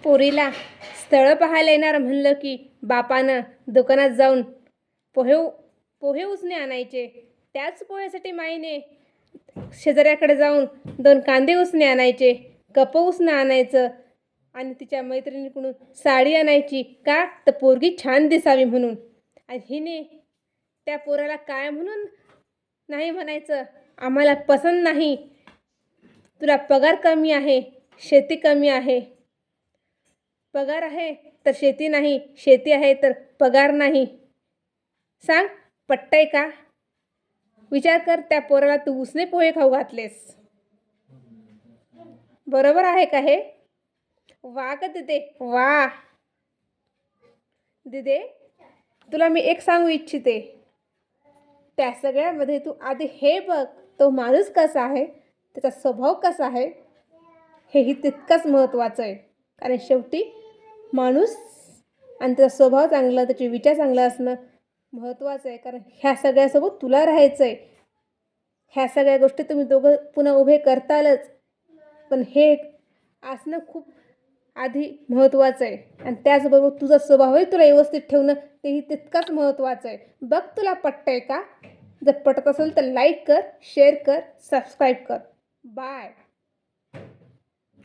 पोरीला स्थळं पाहायला येणार म्हणलं की बापानं दुकानात जाऊन पोहे पोहे उसने आणायचे. त्याच पोह्यासाठी माईने शेजाऱ्याकडे जाऊन 2 कांदे उसने आणायचे, कप उसनं आणायचं आणि तिच्या मैत्रिणीकडून साडी आणायची. का तर पोरगी छान दिसावी म्हणून. आणि हिने त्या पोराला काय म्हणून नाही म्हणायचं, आम्हाला पसंत नाही, तुला पगार कमी आहे, शेती कमी आहे. पगार आहे तर शेती नाही, शेती आहे तर पगार नाही. सांग, पटतंय का? विचार कर, त्या पोराला तू उसने पोहे खाऊ घातलेस. बरोबर आहे का हे? वा का दिदे, वा. दिदे, तुला मी एक सांगू इच्छिते. त्या सगळ्यामध्ये तू आधी हे बघ, तो माणूस कसा आहे, त्याचा स्वभाव कसा आहे, हेही तितकंच महत्त्वाचं आहे. कारण शेवटी माणूस आणि त्याचा स्वभाव चांगला, त्याचे विचार चांगला असणं महत्त्वाचं आहे. कारण ह्या सगळ्यासोबत तुला राहायचं आहे. ह्या सगळ्या गोष्टी तुम्ही दोघं पुन्हा उभे करतालच, पण हे असणं खूप आधी महत्त्वाचं आहे. आणि त्याचबरोबर तुझा स्वभावही तुला व्यवस्थित ठेवणं तेही तितकंच महत्त्वाचं आहे. बघ, तुला पटतंय का? जर पटत असेल तर लाईक कर, शेअर कर, सबस्क्राईब कर. बाय.